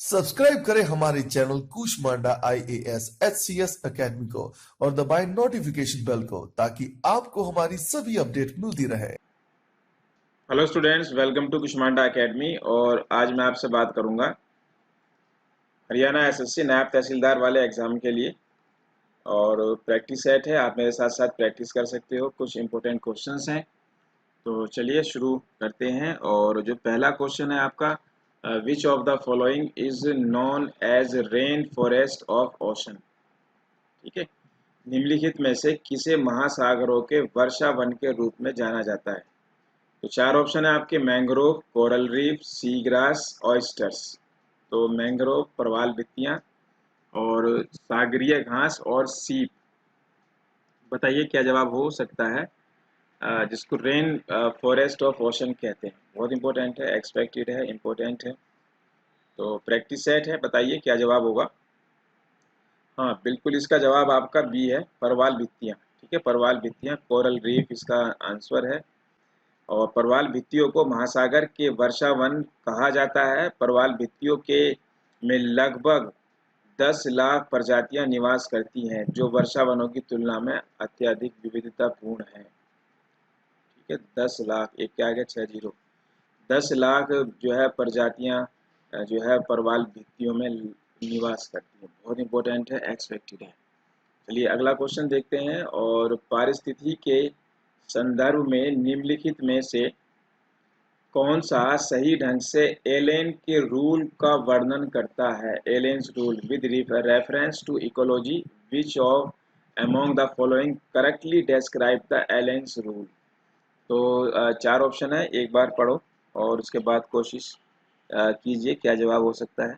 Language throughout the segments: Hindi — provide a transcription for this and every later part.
सब्सक्राइब करें हमारे channel Kushmanda IAS HCS academy को और दबाएं नोटिफिकेशन बेल को ताकि आपको हमारी सभी अपडेट मिलती रहे। Hello students, welcome to Kushmanda academy. और आज मैं आपसे बात करूंगा हरियाणा एसएससी नायब तहसीलदार वाले एग्ज़ाम के लिए। और प्रैक्टिस सेट है, आप मेरे साथ साथ प्रैक्टिस कर सकते हो। कुछ इंपॉर्टेंट क्वेश्चंस हैं, तो चलिए शुरू करते हैं। और जो पहला क्वेश्चन है आपका, which of the following is known as rain forest of ocean. ठीक है, निम्नलिखित में से किसे महासागरों के वर्षा वन के रूप में जाना जाता है। तो चार ऑप्शन है आपके, mangrove, coral reef, sea grass, oysters. तो मैंग्रोव प्रवाल भित्तियां, और सागरीय घास, और सीप। बताइए क्या जवाब हो सकता है, जिसको रेन फॉरेस्ट ऑफ ओशन कहते हैं। बहुत इंपॉर्टेंट है, एक्सपेक्टेड है, इंपॉर्टेंट है। तो प्रैक्टिस सेट है, बताइए क्या जवाब होगा। हाँ बिल्कुल, इसका जवाब आपका बी है, परवाल भित्तियां। ठीक है, परवाल भित्तियां, कोरल रीफ इसका आंसर है। और परवाल भित्तियों को महासागर के वर्षावन कहा जाता है। परवाल भित्तियों के में लगभग 10 लाख प्रजातियां निवास करती हैं, जो वर्षावनों की तुलना में अत्यधिक विविधतापूर्ण है। ठीक है, 10 लाख, एक के आगे 6 जीरो, 10 लाख जो है प्रजातियां जो है परवाल भित्तियों में निवास करती हैं। बहुत इंपॉर्टेंट है, एक्सपेक्टेड है। चलिए अगला क्वेश्चन देखते हैं। और पारिस्थितिकी के संदर्भ में निम्नलिखित में से कौन सा सही ढंग से एलेन के रूल का वर्णन करता है। Allen's rule with reference to ecology, which of among the following correctly describe the Allen's rule. तो चार ऑप्शन है, एक बार पढ़ो और उसके बाद कोशिश कीजिए क्या जवाब हो सकता है।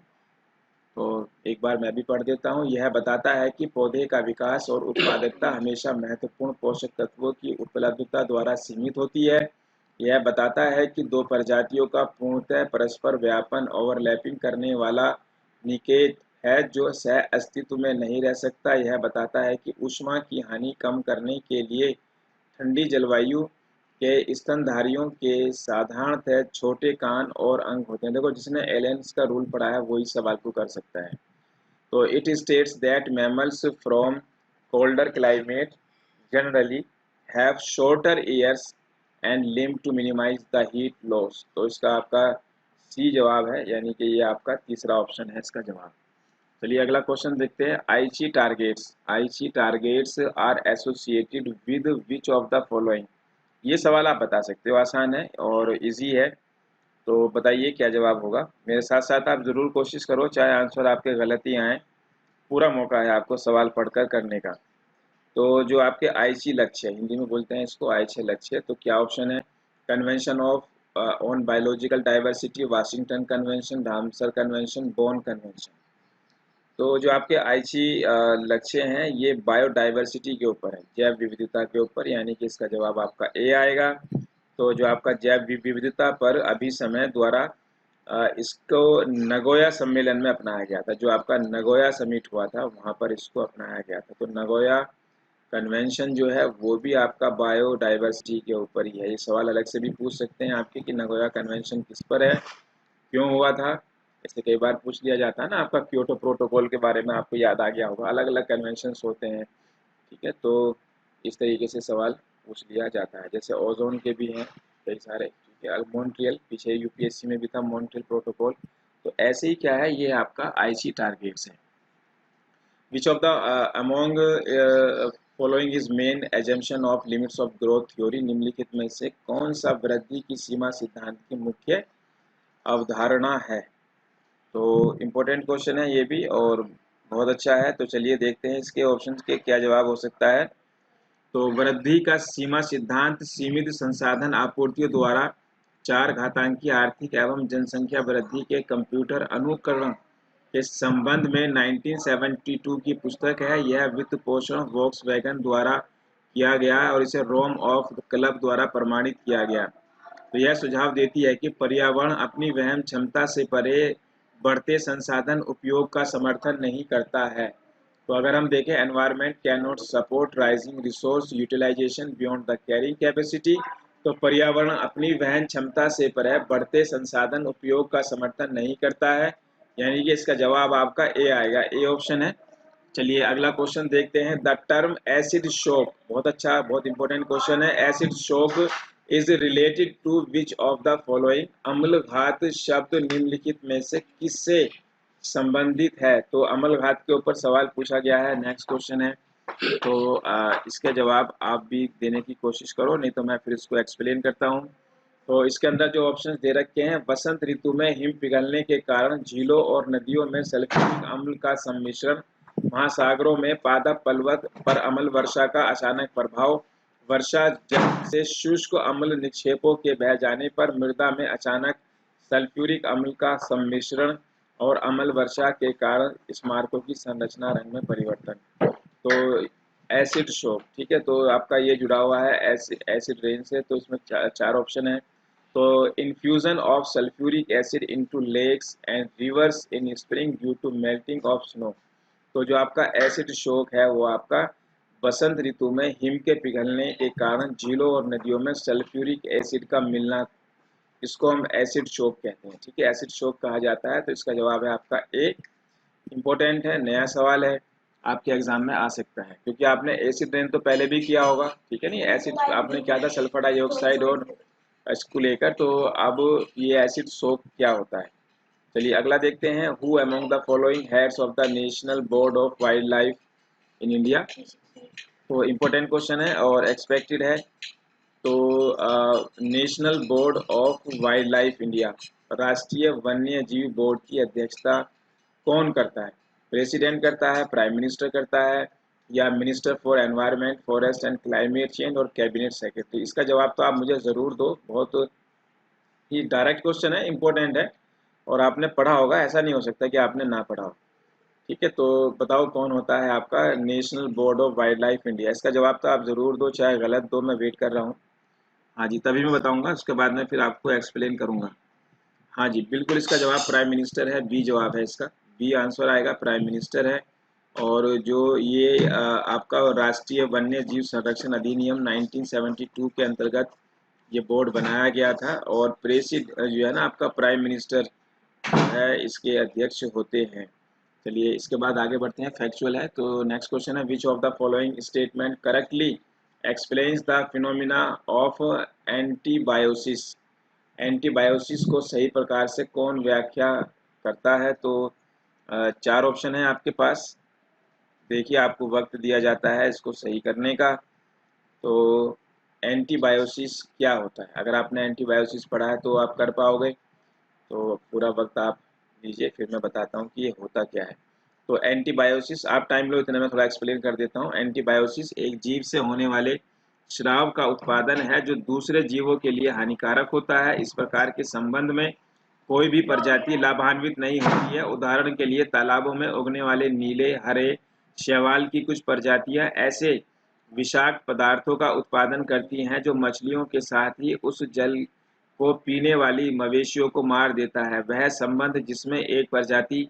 तो एक बार मैं भी पढ़ देता हूँ। यह बताता है कि पौधे का विकास और उत्पादकता हमेशा महत्वपूर्ण पोषक तत्वों की उपलब्धता द्वारा सीमित होती है। यह बताता है कि दो प्रजातियों का पूर्णतः परस्पर व्यापन ओवरलैपिंग करने वाला निषेध है जो सह अस्तित्व में नहीं रह सकता। यह बताता है कि ऊष्मा की हानि कम करने के लिए ठंडी जलवायु के स्तनधारियों के साधारणतः छोटे कान और अंग होते हैं। देखो, जिसने एलेन्स का रूल पढ़ा है वही सवाल को कर सकता है। तो it states that mammals from colder climate generally have shorter ears and limb to minimize the heat loss. तो इसका आपका सी जवाब है, यानी कि ये आपका तीसरा ऑप्शन है इसका जवाब। चलिए अगला क्वेश्चन देखते हैं। Aichi targets are associated with which of the following. ये सवाल आप बता सकते हो, आसान है और इजी है। तो बताइए क्या जवाब होगा। मेरे साथ साथ आप ज़रूर कोशिश करो, चाहे आंसर आपके गलत ही आए, पूरा मौका है आपको सवाल पढ़कर करने का। तो जो आपके आईची लक्ष्य, हिंदी में बोलते हैं इसको आईची लक्ष्य, तो क्या ऑप्शन है। Convention of on biological diversity, Washington convention, Ramsar convention, bone convention. तो जो आपके आईची लक्ष्य हैं ये बायोडाइवर्सिटी के ऊपर है, जैव विविधता के ऊपर, यानी कि इसका जवाब आपका ए आएगा। तो जो आपका जैव विविधता पर अभी समय द्वारा इसको नगोया सम्मेलन में अपनाया गया था। जो आपका नगोया समिट हुआ था वहाँ पर इसको अपनाया गया था। तो नगोया कन्वेंशन जो है वो भी आपका बायोडाइवर्सिटी के ऊपर ही है। ये सवाल अलग से भी पूछ सकते हैं आपके कि नगोया कन्वेंशन किस पर है, क्यों हुआ था। ऐसे कई बार पूछ लिया जाता है ना, आपका क्योटो प्रोटोकॉल के बारे में आपको याद आ गया होगा। अलग अलग कन्वेंशंस होते हैं, ठीक है। तो इस तरीके से सवाल पूछ लिया जाता है। जैसे ओजोन के भी हैं कई सारे, ठीक है। मॉन्ट्रियल, पीछे यूपीएससी में भी था मॉन्ट्रियल प्रोटोकॉल। तो ऐसे ही क्या है, ये आपका आईसी टारगेट्स है। विच of the among following is main assumption of limits of growth theory. निम्नलिखित में से कौन सा वृद्धि की सीमा सिद्धांत की मुख्य अवधारणा है। तो इम्पोर्टेंट क्वेश्चन है ये भी और बहुत अच्छा है। तो चलिए देखते हैं इसके ऑप्शंस के क्या जवाब हो सकता है। तो वृद्धि का सीमा सिद्धांत सीमित संसाधन आपूर्तियों द्वारा चार घातांकीय आर्थिक एवं जनसंख्या वृद्धि के कंप्यूटर अनुकरण के संबंध में 1972 की पुस्तक है। यह वित्त पोषण वॉक्सवैगन द्वारा किया गया और इसे रोम ऑफ क्लब द्वारा प्रमाणित किया गया। तो यह सुझाव देती है कि पर्यावरण अपनी वहन क्षमता से परे बढ़ते संसाधन उपयोग का समर्थन नहीं करता है। तो अगर हम देखें, environment can not support rising resource utilization beyond the carrying capacity. तो पर्यावरण अपनी वहन क्षमता से परे बढ़ते संसाधन उपयोग का समर्थन नहीं करता है। यानी कि इसका जवाब आपका ए आएगा, ए ऑप्शन है। चलिए अगला क्वेश्चन देखते हैं। द टर्म एसिड शॉक, बहुत अच्छा, बहुत इंपॉर्टेंट क्वेश्चन है। Acid shock is related to which of the following, अम्ल घात शब्द निम्नलिखित में से किससे संबंधित है? तो अम्ल घात के ऊपर सवाल पूछा गया है। नेक्स्ट क्वेश्चन है, तो इसके जवाब आप भी देने की कोशिश करो, नहीं तो मैं फिर इसको एक्सप्लेन करता हूँ। तो इसके अंदर जो ऑप्शन दे रखे हैं, बसंत ऋतु में हिम पिघलने के कारण झीलों और नदियों में सल्फ्यूरिक अम्ल का सम्मिश्रण, महासागरों में पादप पर्वत पर अम्ल वर्षा का अचानक प्रभाव, वर्षा जल से शुष्क अम्ल निक्षेपों के बह जाने पर मृदा में अचानक सल्फ्यूरिक अम्ल का सम्मिश्रण, और अम्ल वर्षा के कारण स्मारकों की संरचना रंग में परिवर्तन। तो एसिड शॉक, ठीक है, तो आपका ये जुड़ा हुआ है एसिड रेन से। तो इसमें चार ऑप्शन है। तो infusion of sulphuric acid into lakes and rivers in spring due to melting of snow. तो जो आपका एसिड शॉक है वो आपका बसंत ऋतु में हिम के पिघलने के कारण झीलों और नदियों में सल्फ्यूरिक एसिड का मिलना, इसको हम एसिड शॉक कहते हैं। ठीक है, एसिड शॉक कहा जाता है। तो इसका जवाब है आपका ए। इम्पोर्टेंट है, नया सवाल है, आपके एग्जाम में आ सकता है, क्योंकि आपने एसिड रेन तो पहले भी किया होगा। ठीक है, नहीं, एसिड आपने किया था सल्फर डाइऑक्साइड और इसको लेकर। तो अब ये एसिड शॉक क्या होता है, चलिए अगला देखते हैं। Who among the following heads of the national board of wild life in India. तो इम्पोर्टेंट क्वेश्चन है और एक्सपेक्टेड है। तो national board of wild life India, राष्ट्रीय वन्य जीव बोर्ड की अध्यक्षता कौन करता है? प्रेसिडेंट करता है, प्राइम मिनिस्टर करता है, या minister for environment, forest and climate change, और कैबिनेट सेक्रेटरी? इसका जवाब तो आप मुझे ज़रूर दो, बहुत ही डायरेक्ट क्वेश्चन है, इंपॉर्टेंट है, और आपने पढ़ा होगा, ऐसा नहीं हो सकता कि आपने ना पढ़ा हो। ठीक है, तो बताओ कौन होता है आपका national board of wild life India? इसका जवाब तो आप ज़रूर दो, चाहे गलत दो, मैं वेट कर रहा हूँ। हाँ जी, तभी मैं बताऊँगा, उसके बाद में फिर आपको एक्सप्लेन करूँगा। हाँ जी, बिल्कुल इसका जवाब प्राइम मिनिस्टर है, बी जवाब है इसका, बी आंसर आएगा, प्राइम मिनिस्टर है। और जो ये आपका राष्ट्रीय वन्य जीव संरक्षण अधिनियम 1972 के अंतर्गत ये बोर्ड बनाया गया था, और प्रेसिड जो है ना आपका प्राइम मिनिस्टर है, इसके अध्यक्ष होते हैं। चलिए इसके बाद आगे बढ़ते हैं, फैक्चुअल है। तो नेक्स्ट क्वेश्चन है, विच of the following statement correctly explains the phenomena of antibiosis? Antibiosis को सही प्रकार से कौन व्याख्या करता है? तो चार ऑप्शन है आपके पास। देखिए आपको वक्त दिया जाता है इसको सही करने का। तो एंटीबायोसिस क्या होता है? अगर आपने एंटीबायोसिस पढ़ा है तो आप कर पाओगे, तो पूरा वक्त आप दीजिए, फिर मैं बताता हूँ कि ये होता क्या है। तो एंटीबायोसिस, आप टाइम लो, इतने में थोड़ा एक्सप्लेन कर देता हूँ। एंटीबायोसिस एक जीव से होने वाले स्राव का उत्पादन है जो दूसरे जीवों के लिए हानिकारक होता है। इस प्रकार के संबंध में कोई भी प्रजाति लाभान्वित नहीं होती है। उदाहरण के लिए तालाबों में उगने वाले नीले, हरे शैवाल की कुछ प्रजातियां ऐसे विषाक्त पदार्थों का उत्पादन करती हैं जो मछलियों के साथ ही उस जल को पीने वाली मवेशियों को मार देता है। वह संबंध जिसमें एक प्रजाति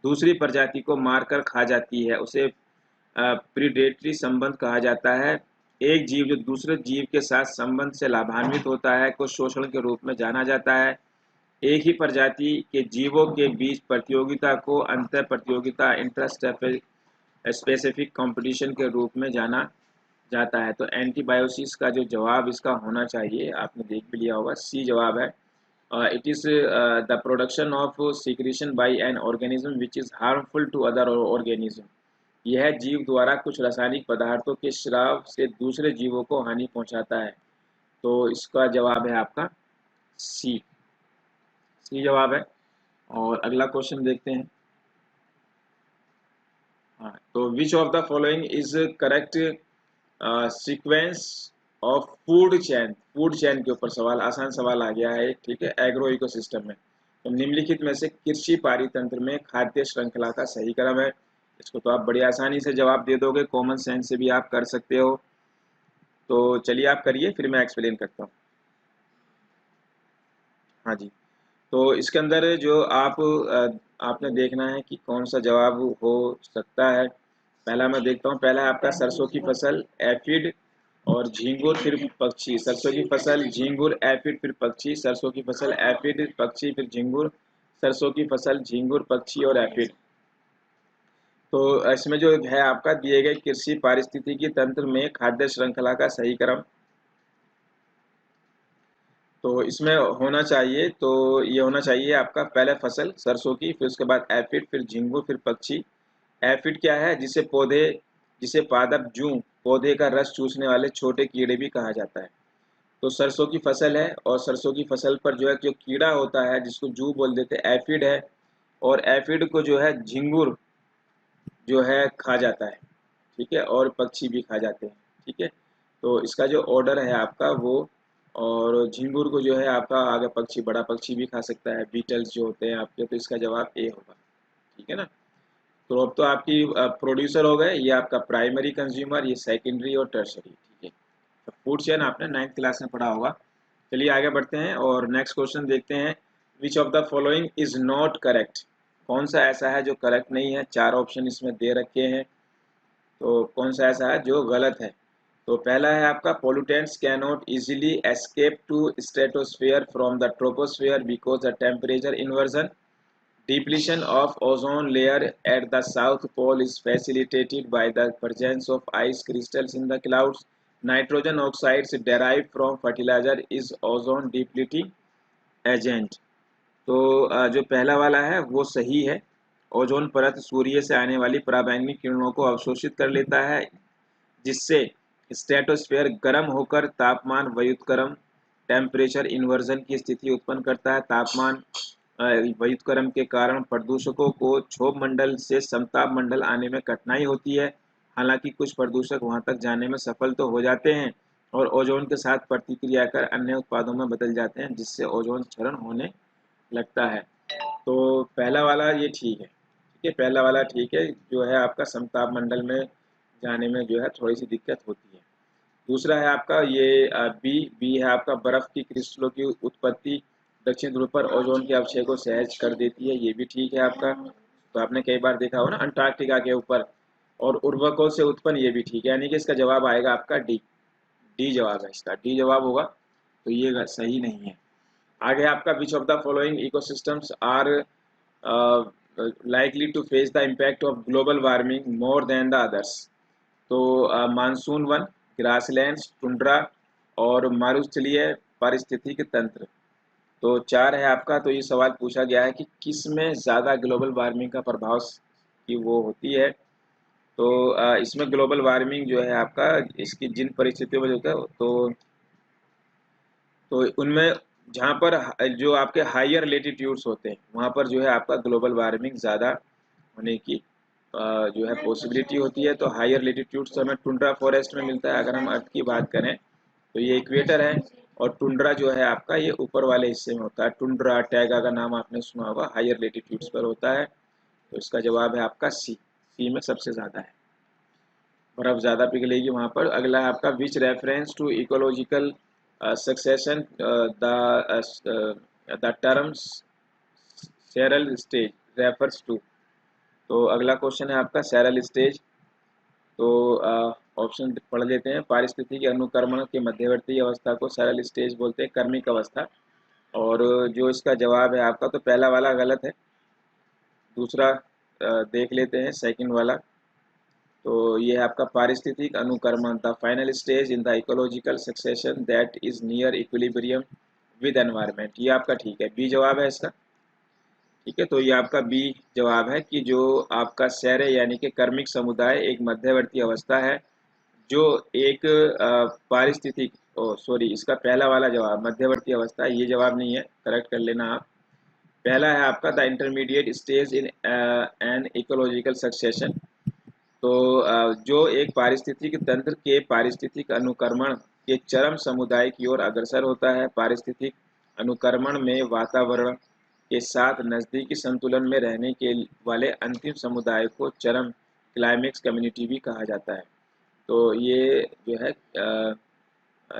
दूसरी प्रजाति को मारकर खा जाती है उसे प्रीडेटरी संबंध कहा जाता है। एक जीव जो दूसरे जीव के साथ संबंध से लाभान्वित होता है को शोषण के रूप में जाना जाता है। एक ही प्रजाति के जीवों के बीच प्रतियोगिता को अंतर प्रतियोगिता, इंटर स्पेसिफिक कंपटीशन के रूप में जाना जाता है। तो एंटीबायोसिस का जो जवाब इसका होना चाहिए, आपने देख भी लिया होगा, सी जवाब है। It is the production of secretion by an organism which is harmful to other organism. यह जीव द्वारा कुछ रासायनिक पदार्थों के स्राव से दूसरे जीवों को हानि पहुंचाता है। तो इसका जवाब है आपका सी, सी जवाब है। और अगला क्वेश्चन देखते हैं। हाँ, तो विच of the following is correct sequence of food chain? Food chain के ऊपर सवाल, आसान सवाल आ गया है, ठीक है, एग्रो इकोसिस्टम में। तो निम्नलिखित में से कृषि पारितंत्र में खाद्य श्रृंखला का सही क्रम है? इसको तो आप बड़ी आसानी से जवाब दे दोगे, कॉमन सेंस से भी आप कर सकते हो। तो चलिए आप करिए, फिर मैं एक्सप्लेन करता हूँ। हाँ जी, तो इसके अंदर जो आपने देखना है कि कौन सा जवाब हो सकता है। पहला मैं देखता हूँ, पहला आपका सरसों की फसल, एफिड और झींगुर फिर पक्षी। सरसों की फसल, झींगुर, एफिड फिर पक्षी, सरसों की फसल, एफिड, पक्षी फिर झींगुर, सरसों की फसल, झींगुर, पक्षी और एफिड। तो इसमें जो है आपका दिए गए कृषि पारिस्थितिकी तंत्र में खाद्य श्रृंखला का सही क्रम, तो इसमें होना चाहिए, तो ये होना चाहिए आपका पहले फसल सरसों की, फिर उसके बाद एफिड, फिर झींगुर, फिर पक्षी। एफिड क्या है? जिसे पादप जूं पौधे का रस चूसने वाले छोटे कीड़े भी कहा जाता है। तो सरसों की फसल है, और सरसों की फसल पर जो है जो कीड़ा होता है जिसको जू बोल देते हैं, एफिड है। और एफिड को जो है झिंगुर जो है खा जाता है, ठीक है, और पक्षी भी खा जाते हैं, ठीक है। तो इसका जो ऑर्डर है आपका वो, और झिंगुर को जो है आपका आगे पक्षी, बड़ा पक्षी भी खा सकता है, बीटल्स जो होते हैं आपके, तो इसका जवाब ए होगा, ठीक है ना। तो अब तो आपकी प्रोड्यूसर हो गए, ये आपका प्राइमरी कंज्यूमर, ये सेकेंडरी और टर्शरी, ठीक है। तो फूड चेन आपने 9th क्लास में पढ़ा होगा। चलिए आगे बढ़ते हैं और नेक्स्ट क्वेश्चन देखते हैं। Which of the following is not correct? कौन सा ऐसा है जो करेक्ट नहीं है? 4 ऑप्शन इसमें दे रखे हैं, तो कौन सा ऐसा है जो गलत है? तो पहला है आपका pollutants can not easily escape to stratosphere from the troposphere because the temperature inversion. Depletion of ozone layer at the south pole is facilitated by the presence of ice crystals in the clouds. Nitrogen oxides derived from fertilizer is ozone depleting agent. तो जो पहला वाला है वो सही है। ओजोन परत सूर्य से आने वाली पराबैंगनी किरणों को अवशोषित कर लेता है, जिससे स्ट्रेटोस्फेयर गर्म होकर तापमान व्युत्क्रम टेम्परेचर इन्वर्जन की स्थिति उत्पन्न करता है। तापमान व्युत्क्रम के कारण प्रदूषकों को क्षोभ मंडल से समताप मंडल आने में कठिनाई होती है। हालांकि कुछ प्रदूषक वहां तक जाने में सफल तो हो जाते हैं और ओजोन के साथ प्रतिक्रिया कर अन्य उत्पादों में बदल जाते हैं, जिससे ओजोन क्षरण होने लगता है। तो पहला वाला ये ठीक है, ठीक है, पहला वाला ठीक है, जो है आपका समताप मंडल में जाने में जो है थोड़ी सी दिक्कत होती है। दूसरा है आपका ये बी बी है आपका बर्फ की क्रिस्टलों की उत्पत्ति दक्षिण ध्रुव पर ओजोन के अवक्षय को सहज कर देती है, ये भी ठीक है आपका। तो आपने कई बार देखा हो ना अंटार्कटिका के ऊपर, और उर्वरकों से उत्पन्न, ये भी ठीक है, यानी कि इसका जवाब आएगा आपका डी। डी जवाब है इसका, डी जवाब होगा, तो ये सही नहीं है। आगे आपका which of the following ecosystems are likely to face the impact of global warming more than the others? तो मानसून वन, ग्रासलैंड्स, टुंड्रा और मरुस्थलीय पारिस्थितिक तंत्र। तो 4 है आपका। तो ये सवाल पूछा गया है कि किस में ज़्यादा ग्लोबल वार्मिंग का प्रभाव की वो होती है। तो इसमें ग्लोबल वार्मिंग जो है आपका, इसकी जिन परिस्थितियों में होता है, तो उनमें जहाँ पर जो आपके हायर लेटीट्यूड्स होते हैं वहाँ पर जो है आपका ग्लोबल वार्मिंग ज़्यादा होने की जो है पॉसिबिलिटी होती है। तो हायर लेटीट्यूड्स हमें टुंड्रा फॉरेस्ट में मिलता है। अगर हम अर्थ की बात करें तो ये इक्वेटर है, और टुंड्रा जो है आपका ये ऊपर वाले हिस्से में होता है। टुंड्रा टैगा का नाम आपने सुना होगा, हायर लेटीट्यूड्स पर होता है। तो इसका जवाब है आपका सी, सी में सबसे ज़्यादा है, बर्फ ज़्यादा पिघलेगी वहाँ पर। अगला है आपका which reference to ecological succession the terms seral stage refers to? तो अगला क्वेश्चन है आपका सेरल स्टेज। तो ऑप्शन पढ़ लेते हैं। पारिस्थितिकी अनुक्रमण के मध्यवर्ती अवस्था को सेरल स्टेज बोलते हैं, क्रमिक अवस्था। और जो इसका जवाब है आपका, तो पहला वाला गलत है, दूसरा देख लेते हैं सेकंड वाला। तो ये है आपका पारिस्थितिक अनुक्रमण, the final stage in the ecological succession that is near equilibrium with environment. ये आपका ठीक है, बी जवाब है इसका, ठीक है। तो ये आपका बी जवाब है कि जो आपका सैर यानी कि कर्मिक समुदाय एक मध्यवर्ती अवस्था है जो एक पारिस्थितिक, सॉरी, इसका पहला वाला जवाब मध्यवर्ती अवस्था, ये जवाब नहीं है, करेक्ट कर लेना आप। पहला है आपका the intermediate stage in an ecological succession. तो जो एक पारिस्थितिक तंत्र के पारिस्थितिक अनुक्रमण के चरम समुदाय की ओर अग्रसर होता है। पारिस्थितिक अनुक्रमण में वातावरण के साथ नज़दीकी संतुलन में रहने के वाले अंतिम समुदाय को चरम क्लाइमेक्स कम्युनिटी भी कहा जाता है। तो ये जो है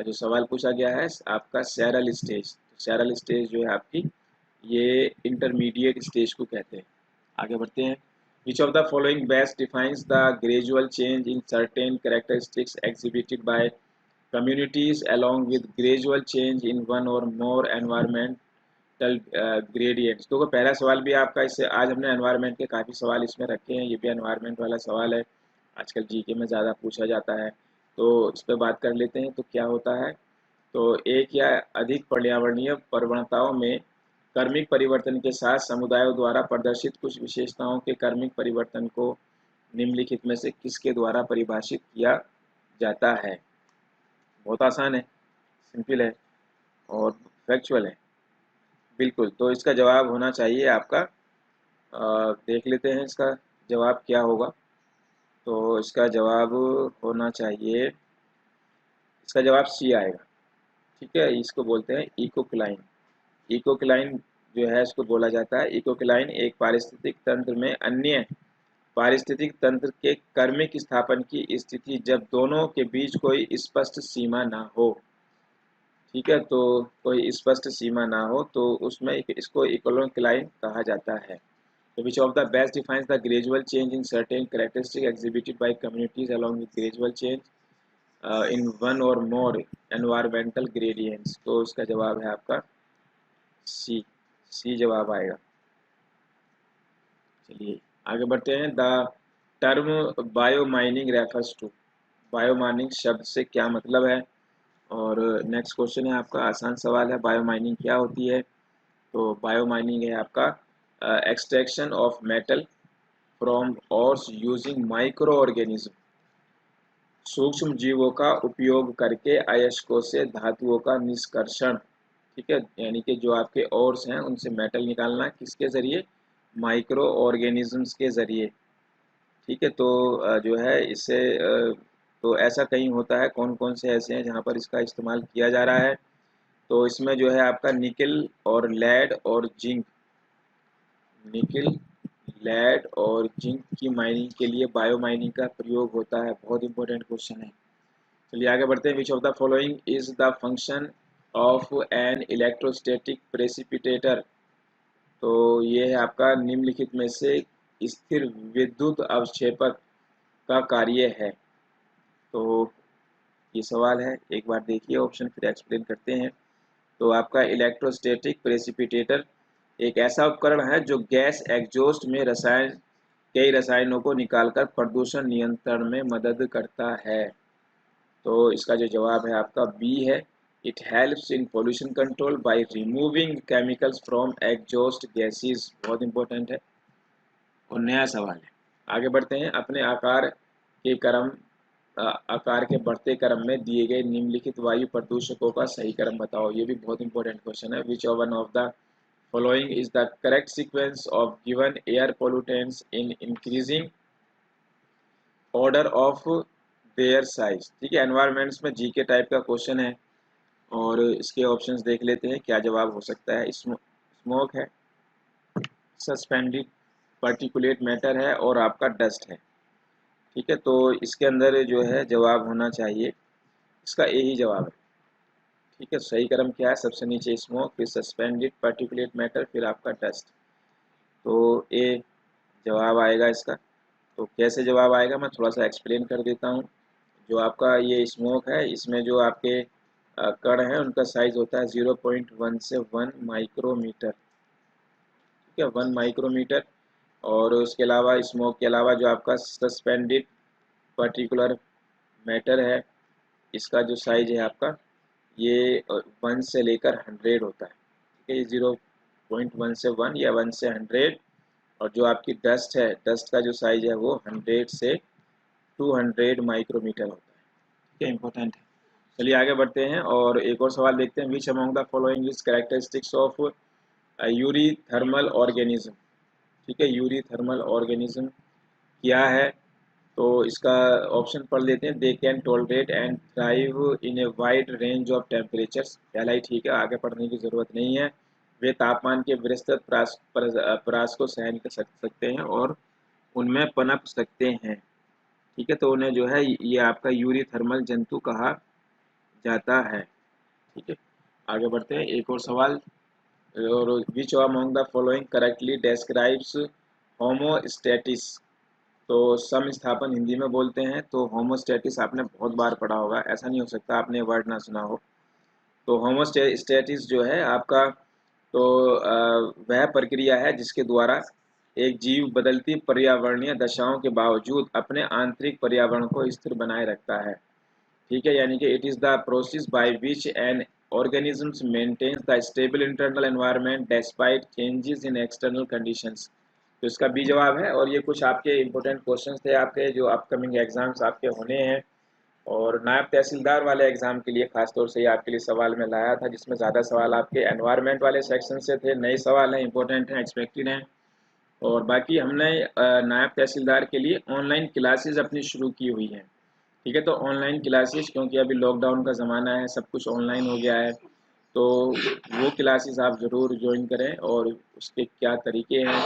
जो सवाल पूछा गया है आपका सैरल स्टेज, सैरल स्टेज जो है आपकी ये इंटरमीडिएट स्टेज को कहते हैं। आगे बढ़ते हैं। Which of the following best defines the gradual change in certain characteristics exhibited by communities along with gradual change in one or more environmental environmental gradients. तो पहला सवाल भी आपका इससे, आज हमने एनवायरमेंट के काफ़ी सवाल इसमें रखे हैं, ये भी एनवायरमेंट वाला सवाल है, आजकल जीके में ज़्यादा पूछा जाता है, तो इस पर बात कर लेते हैं। तो क्या होता है, तो एक या अधिक पर्यावरणीय प्रवणताओं में कर्मिक परिवर्तन के साथ समुदायों द्वारा प्रदर्शित कुछ विशेषताओं के कर्मिक परिवर्तन को निम्नलिखित में से किसके द्वारा परिभाषित किया जाता है। बहुत आसान है, सिंपल है और फैक्चुअल है बिल्कुल। तो इसका जवाब होना चाहिए आपका, देख लेते हैं इसका जवाब क्या होगा। तो इसका जवाब होना चाहिए, इसका जवाब सी आएगा। ठीक है, इसको बोलते हैं इकोक्लाइन। इकोक्लाइन जो है इसको बोला जाता है, इकोक्लाइन एक पारिस्थितिक तंत्र में अन्य पारिस्थितिक तंत्र के कर्मिक स्थापन की स्थिति जब दोनों के बीच कोई स्पष्ट सीमा ना हो। ठीक है, तो कोई स्पष्ट सीमा ना हो तो उसमें इसको इकोक्लाइन कहा जाता है। तो which of the best defines the gradual change in certain characteristics exhibited by communities along with gradual change in one or more environmental gradients। तो इसका जवाब है आपका सी, सी जवाब आएगा। चलिए आगे बढ़ते हैं। The term biomining refers to, biomining शब्द से क्या मतलब है। और नेक्स्ट क्वेश्चन है आपका, आसान सवाल है, बायोमाइनिंग क्या होती है। तो बायोमाइनिंग है आपका extraction of metal from ores using micro organism, सूक्ष्म जीवों का उपयोग करके अयस्कों से धातुओं का निष्कर्षण। ठीक है, यानी कि जो आपके ओर्स हैं उनसे मेटल निकालना किसके ज़रिए, माइक्रो ऑर्गेनिजम्स के ज़रिए। ठीक है, तो जो है इससे तो ऐसा कहीं होता है, कौन कौन से ऐसे हैं जहाँ पर इसका इस्तेमाल किया जा रहा है। तो इसमें जो है आपका निकिल और लेड और जिंक, निकिल लेड और जिंक की माइनिंग के लिए बायो माइनिंग का प्रयोग होता है। बहुत इंपॉर्टेंट क्वेश्चन है। चलिए आगे बढ़ते हैं। Which of the following is the function of an electrostatic precipitator. तो ये है आपका निम्नलिखित में से स्थिर विद्युत अवक्षेपक का कार्य है। तो ये सवाल है, एक बार देखिए ऑप्शन फिर एक्सप्लेन करते हैं। तो आपका इलेक्ट्रोस्टैटिक प्रेसिपिटेटर एक ऐसा उपकरण है जो गैस एग्जॉस्ट में कई रसायनों को निकालकर प्रदूषण नियंत्रण में मदद करता है। तो इसका जो जवाब है आपका बी है। It helps in pollution control by removing chemicals from exhaust gases. बहुत इंपॉर्टेंट है। और नया सवाल है, आगे बढ़ते हैं। अपने आकार के बढ़ते क्रम में दिए गए निम्नलिखित वायु प्रदूषकों का सही क्रम बताओ। ये भी बहुत इंपॉर्टेंट क्वेश्चन है। Which one of the following is the correct sequence of given air pollutants in increasing order of their size। ठीक है, एनवायरमेंट्स में जीके टाइप का क्वेश्चन है और इसके ऑप्शंस देख लेते हैं क्या जवाब हो सकता है। स्मोक है, सस्पेंडेड पार्टिकुलेट मैटर है और आपका डस्ट है। ठीक है, तो इसके अंदर जो है जवाब होना चाहिए, इसका ए ही जवाब है। ठीक है, सही क्रम क्या है, सबसे नीचे स्मोक, फिर सस्पेंडेड पार्टिकुलेट मैटर, फिर आपका डस्ट। तो ए जवाब आएगा इसका। तो कैसे जवाब आएगा मैं थोड़ा सा एक्सप्लेन कर देता हूँ। जो आपका ये स्मोक है, इसमें जो आपके कण हैं उनका साइज होता है 0.1 से 1 माइक्रोमीटर। ठीक है, 1 माइक्रोमीटर। और उसके अलावा स्मोक के अलावा जो आपका सस्पेंडेड पार्टिकुलर मैटर है, इसका जो साइज है आपका ये 1 से लेकर 100 होता है। ठीक है, ये 0.1 से 1 या 1 से 100। और जो आपकी डस्ट है, डस्ट का जो साइज है वो 100 से 200 माइक्रोमीटर होता है। ठीक है, इंपॉर्टेंट है। चलिए आगे बढ़ते हैं और एक और सवाल देखते हैं। विच among the following is characteristics of Yuri thermal organism. ठीक है, यूरी थर्मल ऑर्गेनिज्म क्या है। तो इसका ऑप्शन पढ़ लेते हैं। They can tolerate and thrive in a wide range of temperatures. पहला ही ठीक है, आगे पढ़ने की ज़रूरत नहीं है। वे तापमान के विस्तृत परास को सहन कर सकते हैं और उनमें पनप सकते हैं। ठीक है, तो उन्हें जो है ये आपका यूरी थर्मल जंतु कहा जाता है। ठीक है, आगे बढ़ते हैं। एक और सवाल, और which among the following correctly describes homeostasis. तो सम स्थापन हिंदी में बोलते हैं। तो होमोस्टैटिस आपने बहुत बार पढ़ा होगा, ऐसा नहीं हो सकता आपने वर्ड ना सुना हो। तो होमोस्टैटिस जो है आपका तो वह प्रक्रिया है जिसके द्वारा एक जीव बदलती पर्यावरणीय दशाओं के बावजूद अपने आंतरिक पर्यावरण को स्थिर बनाए रखता है। ठीक है, यानी कि it is the process by which N organisms maintains the stable internal environment despite changes in external conditions। तो इसका बी जवाब है। और ये कुछ आपके इम्पोर्टेंट क्वेश्चंस थे आपके जो अपकमिंग एग्जाम्स आपके होने हैं, और नायब तहसीलदार वाले एग्ज़ाम के लिए ख़ास तौर से ये आपके लिए सवाल मैं लाया था, जिसमें ज़्यादा सवाल आपके एनवायरनमेंट वाले सेक्शन से थे। नए सवाल हैं, इंपॉर्टेंट हैं, एक्सपेक्टेड हैं। और बाकी हमने नायब तहसीलदार के लिए ऑनलाइन क्लासेस अपनी शुरू की हुई हैं। ठीक है, तो ऑनलाइन क्लासेस, क्योंकि अभी लॉकडाउन का ज़माना है, सब कुछ ऑनलाइन हो गया है, तो वो क्लासेस आप ज़रूर ज्वाइन करें। और उसके क्या तरीके हैं,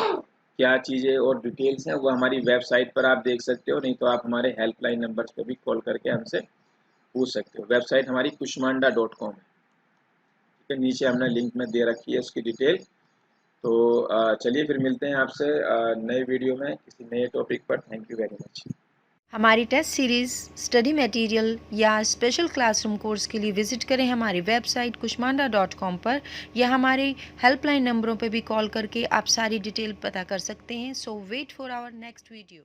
क्या चीज़ें और डिटेल्स हैं, वो हमारी वेबसाइट पर आप देख सकते हो, नहीं तो आप हमारे हेल्पलाइन नंबर्स पर भी कॉल करके हमसे पूछ सकते हो। वेबसाइट हमारी kushmanda.com है। ठीक है, नीचे हमने लिंक में दे रखी है उसकी डिटेल। तो चलिए फिर मिलते हैं आपसे नए वीडियो में किसी नए टॉपिक पर। Thank you very much. हमारी टेस्ट सीरीज़, स्टडी मटेरियल या स्पेशल क्लासरूम कोर्स के लिए विज़िट करें हमारी वेबसाइट kushmanda.com पर, या हमारे हेल्पलाइन नंबरों पर भी कॉल करके आप सारी डिटेल पता कर सकते हैं। So wait for our next video.